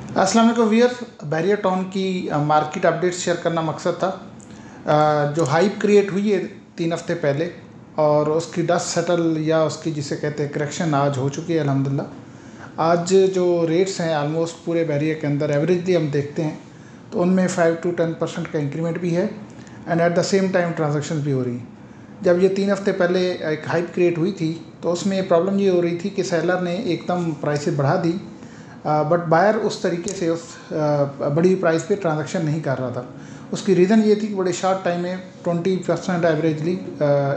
अस्सलाम वालेकुम viewers, barrier town की मार्केट अपडेट्स शेयर करना मकसद था। जो हाइप क्रिएट हुई है 3 हफ्ते पहले और उसकी डस्ट सेटल या उसकी जिसे कहते हैं करेक्शन आज हो चुकी है अल्हम्दुलिल्लाह। आज जो रेट्स हैं ऑलमोस्ट पूरे बैरियर के अंदर एवरेजली हम देखते हैं तो उनमें 5 to 10% का इंक्रीमेंट भी है and at the same time transaction भी हो रही हैं। जब ये 3 हफ्ते पहले एक हाइप क्रिएट हुई थी तो उसमें प्रॉब्लम ये हो रही थी कि सेलर ने एकदम प्राइसेस बढ़ा दी, बट बायर उस तरीके से उस बड़ी प्राइस पे ट्रांजैक्शन नहीं कर रहा था। उसकी रीज़न ये थी कि बड़े शॉर्ट टाइम में 20% एवरेजली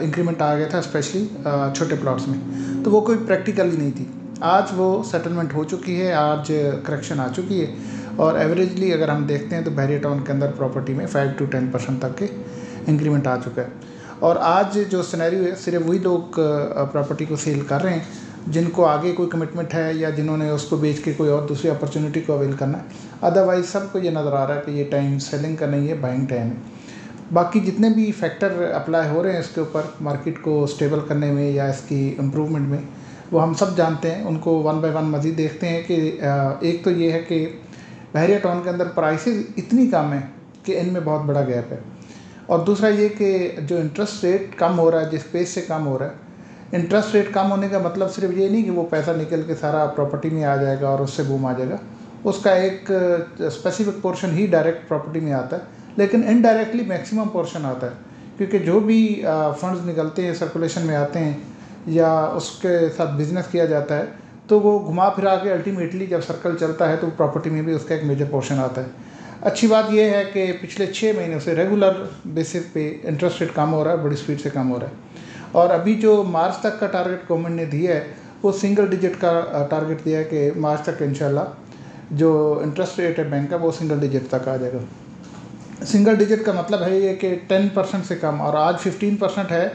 इंक्रीमेंट आ गया था, स्पेशली छोटे प्लॉट्स में, तो वो कोई प्रैक्टिकली नहीं थी। आज वो सेटलमेंट हो चुकी है, आज करेक्शन आ चुकी है और एवरेजली अगर हम देखते हैं तो बैरियर टाउन के अंदर प्रॉपर्टी में 5 to 10% तक के इंक्रीमेंट आ चुका है। और आज जो सिनेरियो है, सिर्फ वही लोग प्रॉपर्टी को सेल कर रहे हैं जिनको आगे कोई कमिटमेंट है या जिन्होंने उसको बेच के कोई और दूसरी अपॉर्चुनिटी को अवेल करना है। अदरवाइज सबको ये नज़र आ रहा है कि ये टाइम सेलिंग का नहीं है, बाइंग टाइम है। बाकी जितने भी फैक्टर अप्लाई हो रहे हैं इसके ऊपर मार्केट को स्टेबल करने में या इसकी इम्प्रूवमेंट में, वो हम सब जानते हैं, उनको वन बाय वन मज़ीद देखते हैं कि एक तो ये है कि बैरियर टाउन के अंदर प्राइसेस इतनी कम है कि इनमें बहुत बड़ा गैप है, और दूसरा ये कि जो इंटरेस्ट रेट कम हो रहा है, जिस पेस से कम हो रहा है, इंटरेस्ट रेट कम होने का मतलब सिर्फ ये नहीं कि वो पैसा निकल के सारा प्रॉपर्टी में आ जाएगा और उससे बूम आ जाएगा। उसका एक स्पेसिफिक पोर्शन ही डायरेक्ट प्रॉपर्टी में आता है, लेकिन इनडायरेक्टली मैक्सिमम पोर्शन आता है, क्योंकि जो भी फंड्स निकलते हैं, सर्कुलेशन में आते हैं या उसके साथ बिजनेस किया जाता है, तो वो घुमा फिरा के अल्टीमेटली जब सर्कल चलता है तो प्रॉपर्टी में भी उसका एक मेजर पोर्शन आता है। अच्छी बात यह है कि पिछले 6 महीनों से रेगुलर बेसिस पे इंटरेस्ट रेट कम हो रहा है, बड़ी स्पीड से कम हो रहा है। और अभी जो मार्च तक का टारगेट गवर्नमेंट ने दिया है वो सिंगल डिजिट का टारगेट दिया है कि मार्च तक इंशाल्लाह जो इंटरेस्ट रेट है बैंक का वो सिंगल डिजिट तक आ जाएगा। सिंगल डिजिट का मतलब है ये कि 10% से कम, और आज 15% है,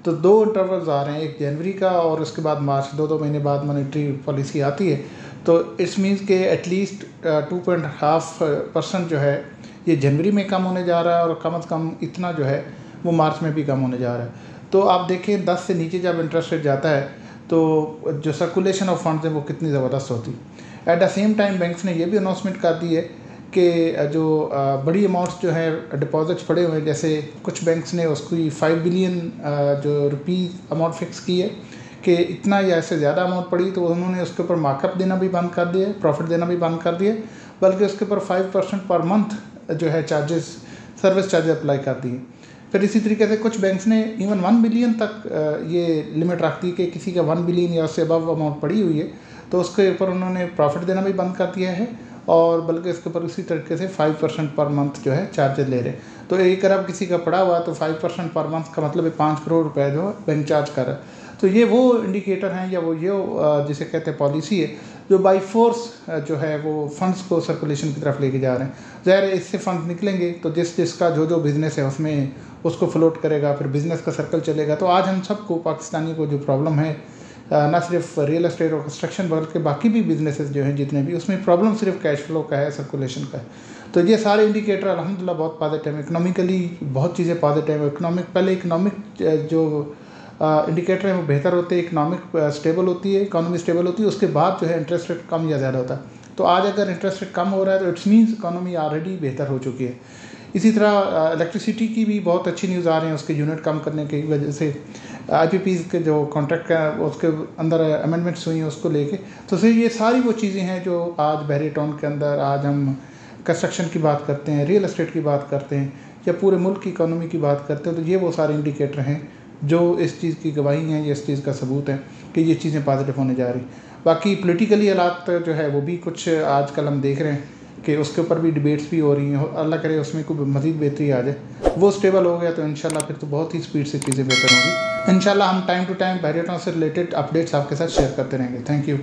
तो 2 इंटरवल्स आ रहे हैं, एक जनवरी का और उसके बाद मार्च, 2 महीने बाद मॉनेटरी पॉलिसी आती है। तो इट्स मीन्स के एटलीस्ट 2.5% जो है ये जनवरी में कम होने जा रहा है, और कम से कम इतना जो है वो मार्च में भी कम होने जा रहा है। तो आप देखें 10 से नीचे जब इंटरेस्ट रेट जाता है तो जो सर्कुलेशन ऑफ फंड्स है वो कितनी ज़बरदस्त होती। At the same time banks ने ये भी अनाउंसमेंट कर दी है कि जो बड़ी अमाउंट्स जो है डिपॉजिट्स पड़े हुए हैं, जैसे कुछ बैंक्स ने उसकी 5 बिलियन जो रुपीज़ अमाउंट फिक्स की है कि इतना या इससे ज़्यादा अमाउंट पड़ी तो उन्होंने उसके ऊपर मार्कअप देना भी बंद कर दिया है, प्रॉफिट देना भी बंद कर दिया है, बल्कि उसके ऊपर 5% पर मंथ जो है चार्जेस, सर्विस चार्जेस अप्लाई कर दिए। फिर इसी तरीके से कुछ बैंक्स ने इवन 1 बिलियन तक ये लिमिट रख दी कि किसी का 1 बिलियन या उससे अबव अमाउंट पड़ी हुई है तो उसके ऊपर उन्होंने प्रॉफिट देना भी बंद कर दिया है, और बल्कि इसके ऊपर उसी तरीके से 5% पर मंथ जो है चार्जेस ले रहे हैं। तो एक अरब किसी का पड़ा हुआ तो 5% पर मंथ का मतलब है 5 करोड़ रुपए जो बैंक चार्ज कर रहा है। तो ये वो इंडिकेटर हैं या वो ये जिसे कहते हैं पॉलिसी है जो बाई फोर्स जो है वो फंड्स को सर्कुलेशन की तरफ लेके जा रहे हैं। ज़ाहिर है इससे फंड्स निकलेंगे तो जिसका जो बिज़नेस है उसमें उसको फ्लोट करेगा, फिर बिज़नेस का सर्कल चलेगा। तो आज हम सबको, पाकिस्तानी को जो प्रॉब्लम है, ना सिर्फ रियल एस्टेट और कंस्ट्रक्शन बल्कि बाकी भी बिजनेसेस जो हैं जितने भी, उसमें प्रॉब्लम सिर्फ कैश फ्लो का है, सर्कुलेशन का है। तो ये सारे इंडिकेटर अल्हम्दुलिल्लाह बहुत पॉजिटिव है, इकनॉमिकली बहुत चीज़ें पॉजिटिव है। पहले इकनॉमिक जो इंडिकेटर है वो बेहतर होते हैं, इकनॉमिक स्टेबल होती है, इकॉनमी स्टेबल होती है, उसके बाद जो है इंटरेस्ट रेट कम या ज़्यादा होता है। तो आज अगर इंटरेस्ट रेट कम हो रहा है तो इट्स मीन्स इकॉनमी ऑलरेडी बेहतर हो चुकी है। इसी तरह इलेक्ट्रिसिटी की भी बहुत अच्छी न्यूज़ आ रही है, उसके यूनिट कम करने की वजह से IPPs के जो कॉन्ट्रैक्ट का उसके अंदर अमेंडमेंट्स हुई हैं उसको लेके। तो सर ये सारी वो चीज़ें हैं जो आज बैरियर टाउन के अंदर, आज हम कंस्ट्रक्शन की बात करते हैं, रियल एस्टेट की बात करते हैं या पूरे मुल्क की इकॉनमी की बात करते हैं, तो ये वो सारे इंडिकेटर हैं जो इस चीज़ की गवाही हैं, ये इस चीज़ का सबूत है कि ये चीज़ें पॉजिटिव होने जा रही। बाकी पॉलिटिकली हालात जो है वो भी कुछ आजकल हम देख रहे हैं कि उसके ऊपर भी डिबेट्स भी हो रही हैं, अल्लाह करे उसमें कोई मज़ीद बेहतरी आ जाए। वो स्टेबल हो गया तो इंशाल्लाह फिर तो बहुत ही स्पीड से चीज़ें बेहतर होंगी। इंशाल्लाह हम time to time barrier town से रिलेटेड अपडेट्स आपके साथ शेयर करते रहेंगे। Thank you.